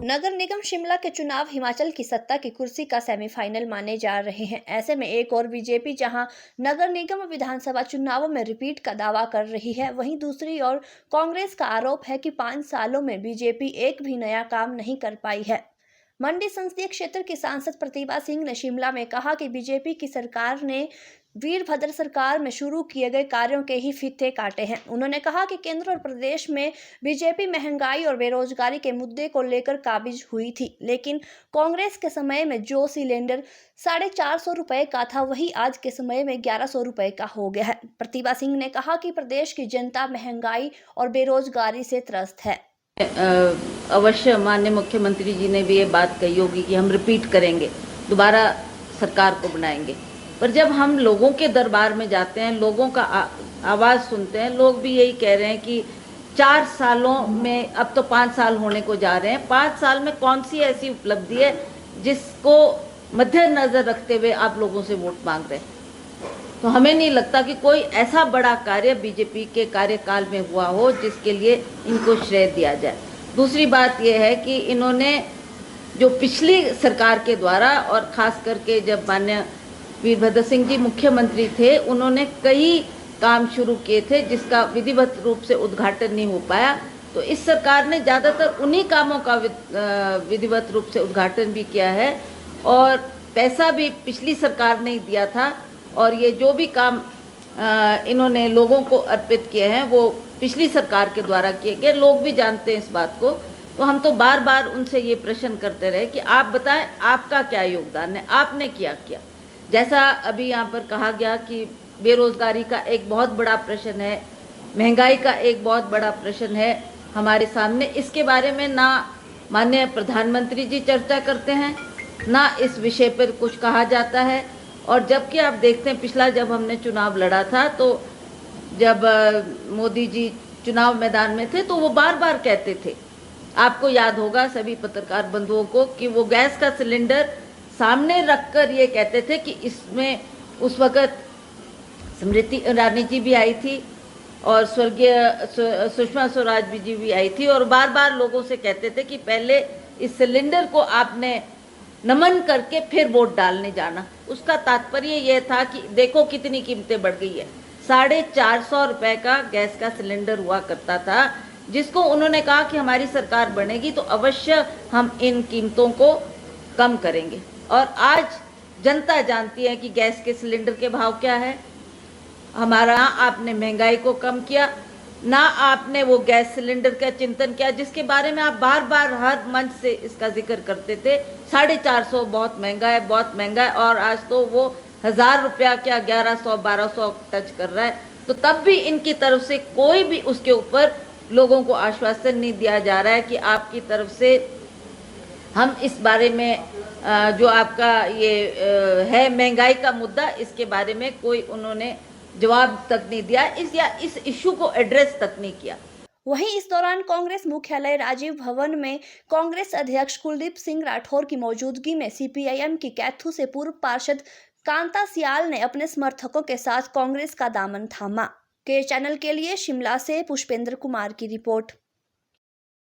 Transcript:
नगर निगम शिमला के चुनाव हिमाचल की सत्ता की कुर्सी का सेमीफाइनल माने जा रहे हैं। ऐसे में एक और बीजेपी जहां नगर निगम और विधानसभा चुनावों में रिपीट का दावा कर रही है, वहीं दूसरी ओर कांग्रेस का आरोप है कि 5 सालों में बीजेपी एक भी नया काम नहीं कर पाई है। मंडी संसदीय क्षेत्र की सांसद प्रतिभा सिंह ने शिमला में कहा कि बीजेपी की सरकार ने वीरभद्र सरकार में शुरू किए गए कार्यों के ही फीते काटे हैं। उन्होंने कहा कि केंद्र और प्रदेश में बीजेपी महंगाई और बेरोजगारी के मुद्दे को लेकर काबिज हुई थी, लेकिन कांग्रेस के समय में जो सिलेंडर 450 रुपए का था, वही आज के समय में 1100 रुपए का हो गया है। प्रतिभा सिंह ने कहा कि प्रदेश की जनता महंगाई और बेरोजगारी से त्रस्त है। अवश्य माननीय मुख्यमंत्री जी ने भी ये बात कही होगी कि हम रिपीट करेंगे, दोबारा सरकार को बनाएंगे। पर जब हम लोगों के दरबार में जाते हैं, लोगों का आवाज़ सुनते हैं, लोग भी यही कह रहे हैं कि 4 सालों में, अब तो 5 साल होने को जा रहे हैं, 5 साल में कौन सी ऐसी उपलब्धि है जिसको मद्देनजर रखते हुए आप लोगों से वोट मांग रहे हैं। तो हमें नहीं लगता कि कोई ऐसा बड़ा कार्य बीजेपी के कार्यकाल में हुआ हो जिसके लिए इनको श्रेय दिया जाए। दूसरी बात यह है कि इन्होंने जो पिछली सरकार के द्वारा, और खास करके जब माननीय वीरभद्र सिंह जी मुख्यमंत्री थे, उन्होंने कई काम शुरू किए थे जिसका विधिवत रूप से उद्घाटन नहीं हो पाया। तो इस सरकार ने ज़्यादातर उन्हीं कामों का विधिवत रूप से उद्घाटन भी किया है, और पैसा भी पिछली सरकार ने दिया था। और ये जो भी काम इन्होंने लोगों को अर्पित किए हैं वो पिछली सरकार के द्वारा किए गए। लोग भी जानते हैं इस बात को। तो हम तो बार बार उनसे ये प्रश्न करते रहे कि आप बताएं आपका क्या योगदान है, आपने क्या किया। जैसा अभी यहाँ पर कहा गया कि बेरोजगारी का एक बहुत बड़ा प्रश्न है, महंगाई का एक बहुत बड़ा प्रश्न है हमारे सामने। इसके बारे में ना माननीय प्रधानमंत्री जी चर्चा करते हैं, ना इस विषय पर कुछ कहा जाता है। और जबकि आप देखते हैं, पिछला जब हमने चुनाव लड़ा था, तो जब मोदी जी चुनाव मैदान में थे तो वो बार बार कहते थे, आपको याद होगा सभी पत्रकार बंधुओं को, कि वो गैस का सिलेंडर सामने रखकर ये कहते थे कि इसमें, उस वक़्त स्मृति ईरानी जी भी आई थी और स्वर्गीय सुषमा स्वराज जी भी आई थी, और बार बार लोगों से कहते थे कि पहले इस सिलेंडर को आपने नमन करके फिर वोट डालने जाना। उसका तात्पर्य यह था कि देखो कितनी कीमतें बढ़ गई है। 450 रुपए का गैस का सिलेंडर हुआ करता था, जिसको उन्होंने कहा कि हमारी सरकार बनेगी तो अवश्य हम इन कीमतों को कम करेंगे। और आज जनता जानती है कि गैस के सिलेंडर के भाव क्या है। हमारा आपने महंगाई को कम किया, ना आपने वो गैस सिलेंडर का चिंतन किया जिसके बारे में आप बार बार हर मंच से इसका जिक्र करते थे। 450 बहुत महंगा है, बहुत महंगा है, और आज तो वो 1000 रुपया क्या 1100-1200 टच कर रहा है। तो तब भी इनकी तरफ से कोई भी उसके ऊपर लोगों को आश्वासन नहीं दिया जा रहा है कि आपकी तरफ से हम इस बारे में जो आपका ये है महंगाई का मुद्दा, इसके बारे में कोई उन्होंने जवाब तक नहीं दिया, इस इशू को एड्रेस तक नहीं किया। वहीं इस दौरान कांग्रेस मुख्यालय राजीव भवन में कांग्रेस अध्यक्ष कुलदीप सिंह राठौर की मौजूदगी में सीपीआईएम की कैथू से पूर्व पार्षद कांता सियाल ने अपने समर्थकों के साथ कांग्रेस का दामन थामा। के चैनल के लिए शिमला से पुष्पेंद्र कुमार की रिपोर्ट।